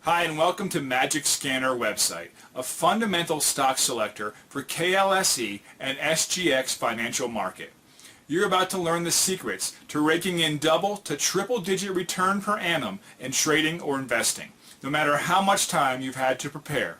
Hi, and welcome to Magic Scanner website, a fundamental stock selector for KLSE and SGX financial market. You're about to learn the secrets to raking in double to triple digit return per annum in trading or investing, no matter how much time you've had to prepare.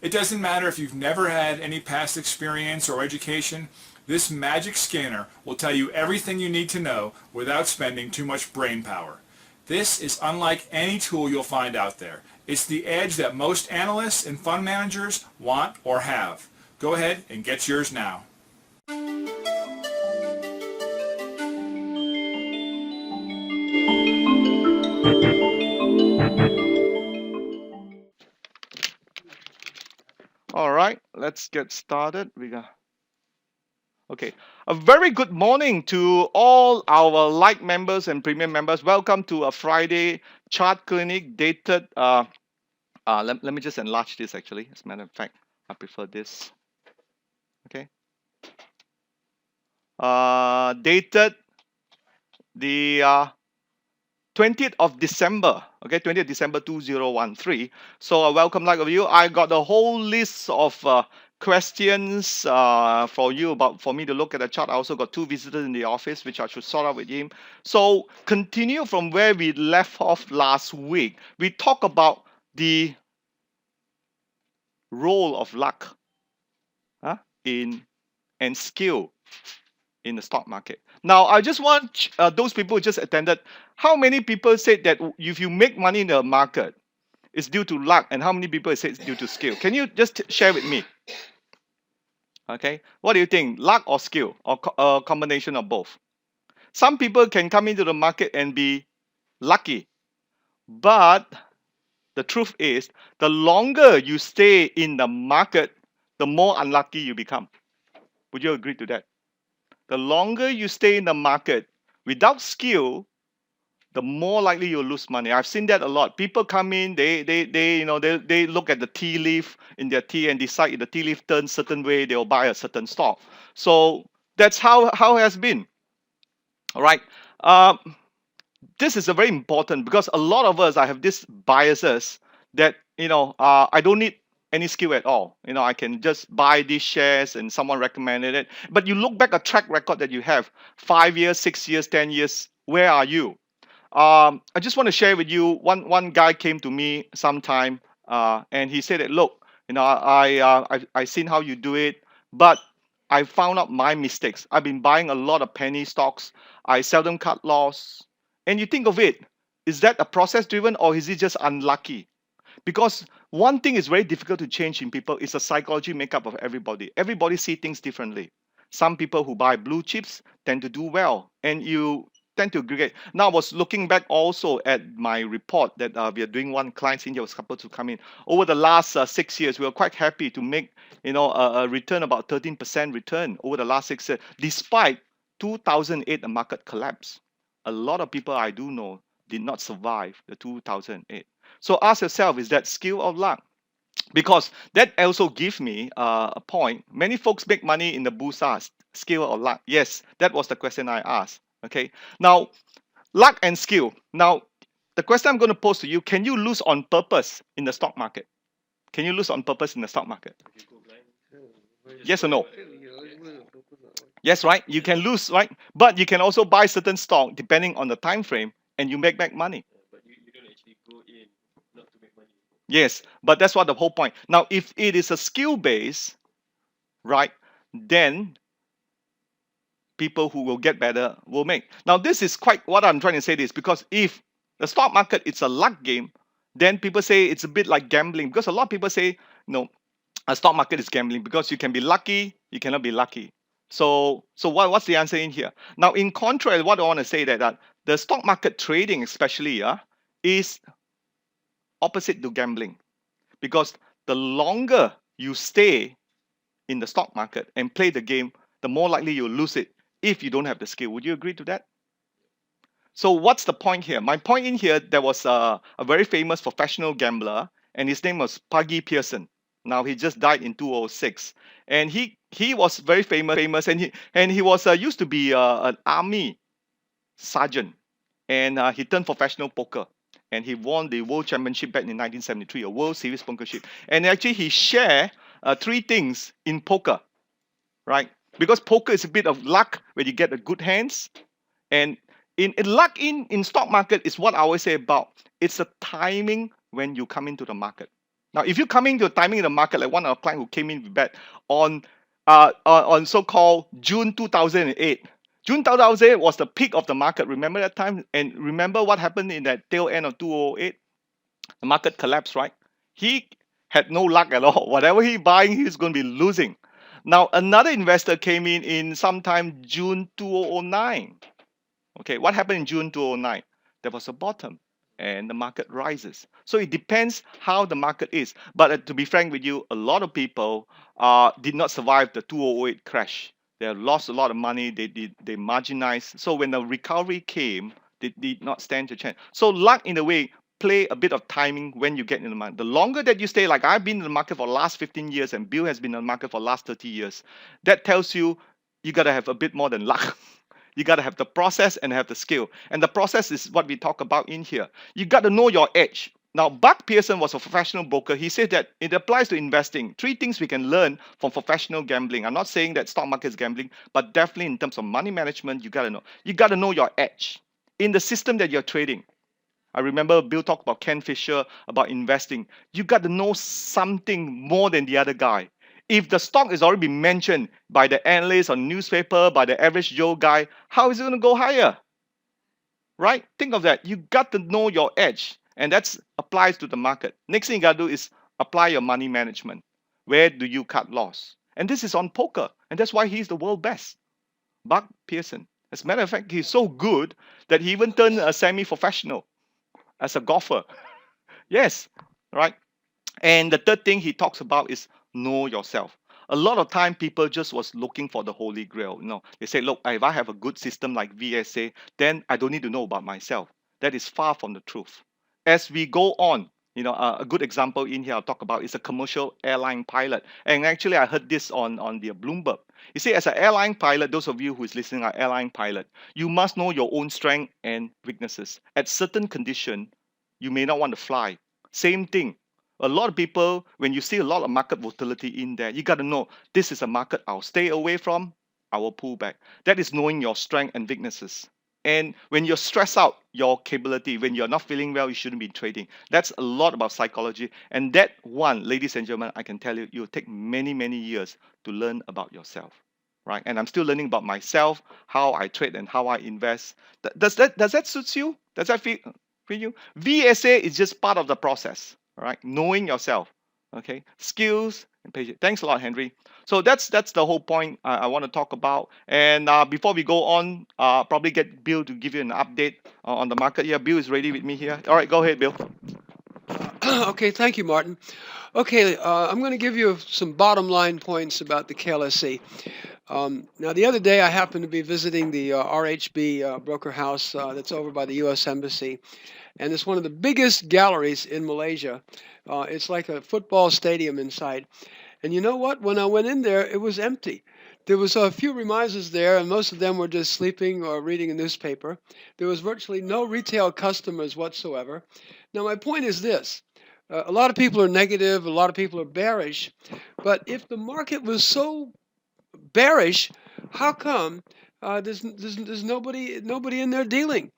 It doesn't matter if you've never had any past experience or education, this Magic Scanner will tell you everything you need to know without spending too much brain power. This is unlike any tool you'll find out there. It's the edge that most analysts and fund managers want or have. Go ahead and get yours now. All right, let's get started. Okay. A very good morning to all our light members and premium members. Welcome to a Friday chart clinic dated. Let me just enlarge this actually. As a matter of fact, I prefer this. Okay. Dated the 20th of December. Okay, 20th December 2013. So welcome, like of you. I got a whole list of questions for me to look at the chart. I also got two visitors in the office, which I should sort out with him. So continue from where we left off last week. We talk about the role of luck in and skill in the stock market. Now, I just want those people who just attended, how many people said that if you make money in the market, it's due to luck, and how many people say it's due to skill? Can you just share with me? Okay, what do you think? Luck or skill, or a combination of both? Some people can come into the market and be lucky, but the truth is, the longer you stay in the market, the more unlucky you become. Would you agree to that? The longer you stay in the market without skill, the more likely you'll lose money. I've seen that a lot. People come in, they look at the tea leaf in their tea and decide if the tea leaf turns certain way, they'll buy a certain stock. So that's how it has been. All right. This is a very important because a lot of us, I have these biases that I don't need any skill at all. I can just buy these shares and someone recommended it. But you look back a track record that you have 5 years, 6 years, 10 years. Where are you? I just want to share with you. One guy came to me sometime, and he said that, look, I seen how you do it, but I found out my mistakes. I've been buying a lot of penny stocks. I seldom cut loss. And you think of it, is that a process driven or is it just unlucky? Because one thing is very difficult to change in people is the psychology makeup of everybody. Everybody see things differently. Some people who buy blue chips tend to do well, and you tend to aggregate. Now, I was looking back also at my report that we are doing. One client in here was coupled to come in. Over the last 6 years, we were quite happy to make a return about 13% return over the last 6 years, despite 2008 the market collapse. A lot of people I do know did not survive the 2008. So ask yourself, is that skill or luck? Because that also gives me a point. Many folks make money in the Bursa, skill or luck. Yes, that was the question I asked. Okay. Now, luck and skill. Now, the question I'm going to pose to you, can you lose on purpose in the stock market? Can you lose on purpose in the stock market? Yes or no? Yes, right? You can lose, right? But you can also buy certain stock depending on the time frame and you make back money. Yes, but that's what the whole point. Now, if it is a skill base, right, then people who will get better will make. Now, this is quite what I'm trying to say this because if the stock market it's a luck game, then people say it's a bit like gambling because a lot of people say no, a stock market is gambling because you can be lucky, you cannot be lucky. So what's the answer in here? Now, in contrast, what I want to say that the stock market trading, especially, is opposite to gambling because the longer you stay in the stock market and play the game, the more likely you'll lose it if you don't have the skill. Would you agree to that? So what's the point here? My point in here, there was a very famous professional gambler, and his name was Puggy Pearson. Now he just died in 2006, and he was very famous, and he was used to be an army sergeant, and he turned professional poker. and he won the World Championship back in 1973, a World Series pokership. And actually, he shared 3 things in poker, right? Because poker is a bit of luck when you get the good hands, and in luck in stock market is what I always say about. It's the timing when you come into the market. Now, if you come into the timing in the market, like one of our client who came in with bet on so-called June 2008. June 2008 was the peak of the market. Remember that time? And remember what happened in that tail end of 2008? The market collapsed, right? He had no luck at all. Whatever he buying, he's going to be losing. Now, another investor came in sometime June 2009. Okay, what happened in June 2009? There was a bottom and the market rises. So it depends how the market is. But to be frank with you, a lot of people did not survive the 2008 crash. They lost a lot of money. They marginalized. So when the recovery came, they did not stand a chance. So luck, in a way, play a bit of timing when you get in the market. The longer that you stay, like I've been in the market for the last 15 years and Bill has been in the market for the last 30 years, that tells you got to have a bit more than luck. You got to have the process and have the skill. And the process is what we talk about in here. You got to know your edge. Now, Buck Pearson was a professional broker. He said that it applies to investing. 3 things we can learn from professional gambling. I'm not saying that stock market is gambling, but definitely in terms of money management, you got to know. You got to know your edge in the system that you're trading. I remember Bill talked about Ken Fisher, about investing. You got to know something more than the other guy. If the stock is already been mentioned by the analyst on newspaper, by the average Joe guy, how is it going to go higher? Right? Think of that. You got to know your edge, and that applies to the market. Next thing you got to do is apply your money management. Where do you cut loss? And this is on poker, and that's why he's the world best. Buck Pearson. As a matter of fact, he's so good that he even turned a semi-professional as a golfer. Yes, right? And the third thing he talks about is know yourself. A lot of time people just was looking for the holy grail. They say, look, if I have a good system like VSA, then I don't need to know about myself. That is far from the truth. As we go on, a good example in here I'll talk about is a commercial airline pilot. And actually, I heard this on the Bloomberg. You see, as an airline pilot, those of you who is listening are airline pilot, you must know your own strength and weaknesses. At certain condition, you may not want to fly. Same thing. A lot of people, when you see a lot of market volatility in there, you got to know this is a market I'll stay away from, I will pull back. That is knowing your strength and weaknesses. And when you're stressed out, your capability, when you're not feeling well, you shouldn't be trading. That's a lot about psychology. And that one, ladies and gentlemen, I can tell you, it will take many, many years to learn about yourself. Right? And I'm still learning about myself, how I trade and how I invest. Does that suit you? Does that fit you? VSA is just part of the process. All right, knowing yourself, okay, skills and patience. Thanks a lot, Henry. So that's the whole point I want to talk about. And before we go on, probably get Bill to give you an update on the market. Yeah, Bill is ready with me here. All right, go ahead, Bill. Okay, thank you, Martin. Okay, I'm going to give you some bottom line points about the KLSE. Now, the other day I happened to be visiting the RHB broker house that's over by the U.S. Embassy. And it's one of the biggest galleries in Malaysia. It's like a football stadium inside. And you know what? When I went in there, it was empty. There was a few remisers there, and most of them were just sleeping or reading a newspaper. There was virtually no retail customers whatsoever. Now, my point is this. A lot of people are negative, a lot of people are bearish. But if the market was so bearish, how come there's nobody in there dealing?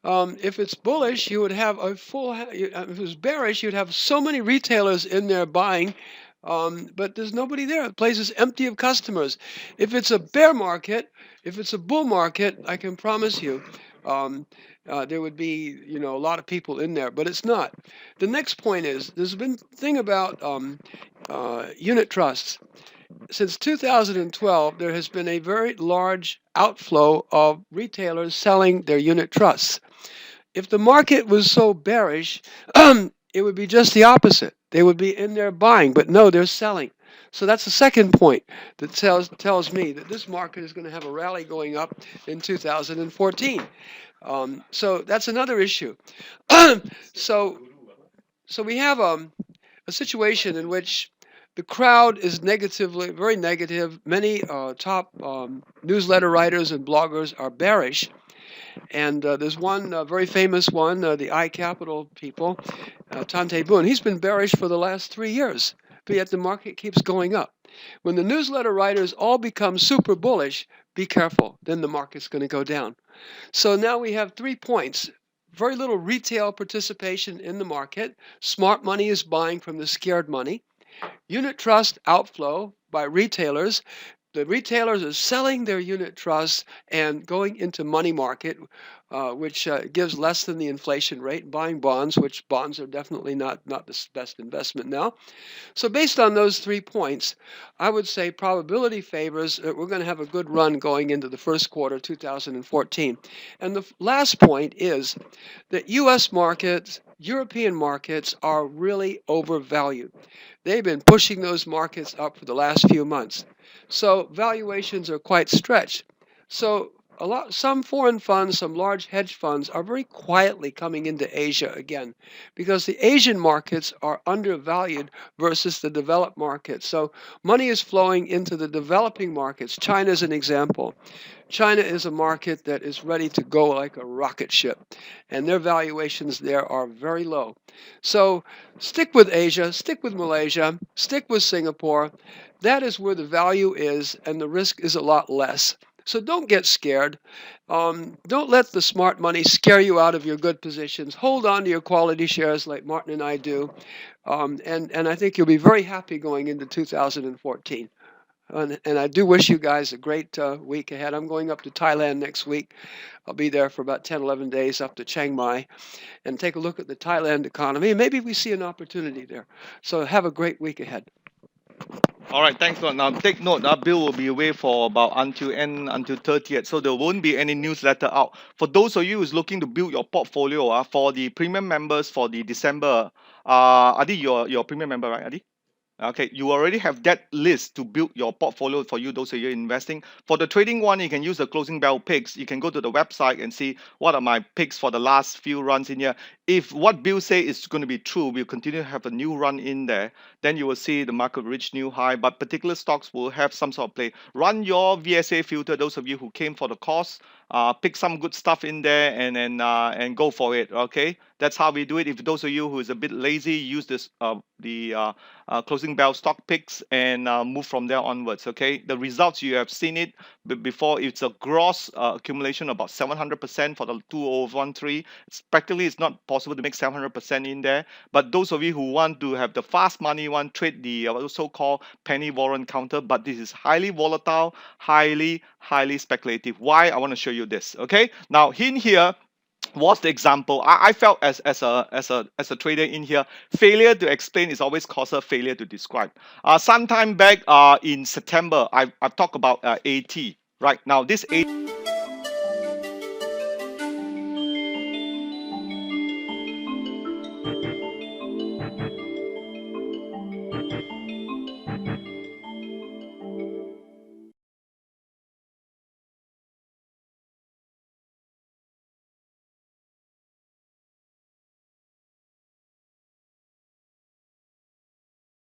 If it's bullish, you would have a full. If it was bearish, you'd have so many retailers in there buying, but there's nobody there. The place is empty of customers. If it's a bear market, if it's a bull market, I can promise you, there would be a lot of people in there, but it's not. The next point is there's been thing about unit trusts. Since 2012, there has been a very large outflow of retailers selling their unit trusts. If the market was so bearish, it would be just the opposite. They would be in there buying, but no, they're selling. So that's the second point that tells me that this market is going to have a rally going up in 2014. So that's another issue. So we have a situation in which the crowd is very negative. Many top newsletter writers and bloggers are bearish. And there's one very famous one, the iCapital people, Tante Boone. He's been bearish for the last 3 years, but yet the market keeps going up. When the newsletter writers all become super bullish, be careful, then the market's going to go down. So now we have 3 points. Very little retail participation in the market. Smart money is buying from the scared money. Unit trust outflow by retailers. The retailers are selling their unit trusts and going into money market, which gives less than the inflation rate, buying bonds, which bonds are definitely not the best investment now. So based on those 3 points, I would say probability favors we're going to have a good run going into the first quarter 2014. And the last point is that U.S. markets, European markets are really overvalued. They've been pushing those markets up for the last few months. So valuations are quite stretched. So some foreign funds, some large hedge funds are very quietly coming into Asia again because the Asian markets are undervalued versus the developed markets. So money is flowing into the developing markets. China is an example. China is a market that is ready to go like a rocket ship, and their valuations there are very low. So stick with Asia, stick with Malaysia, stick with Singapore. That is where the value is, and the risk is a lot less. So don't get scared. Don't let the smart money scare you out of your good positions. Hold on to your quality shares like Martin and I do. And I think you'll be very happy going into 2014. And I do wish you guys a great week ahead. I'm going up to Thailand next week. I'll be there for about 10, 11 days up to Chiang Mai and take a look at the Thailand economy. And maybe we see an opportunity there. So have a great week ahead. All right, thanks a lot. Now take note, Bill will be away for about until 30th, so there won't be any newsletter out. For those of you who's looking to build your portfolio, for the premium members for the December, Adi, you're premium member, right, Adi? Okay, you already have that list to build your portfolio for you, those of you investing. For the trading one, you can use the closing bell picks. You can go to the website and see what are my picks for the last few runs in here. If what Bill say is going to be true, we'll continue to have a new run in there. Then you will see the market reach new high, but particular stocks will have some sort of play. Run your VSA filter, those of you who came for the course. Pick some good stuff in there and go for it. Okay, that's how we do it. If those of you who is a bit lazy, use this closing bell stock picks and move from there onwards. Okay, the results you have seen it before. It's a gross accumulation about 700% for the 2013. It's not possible to make 700% in there. But those of you who want to have the fast money one, trade the so-called penny warrant counter. But this is highly volatile, highly speculative. Why? I want to show you this. Okay, now in here was the example. I felt as a trader in here, failure to explain is always causes failure to describe. Sometime back in September, I've talked about AT. Right now, this AT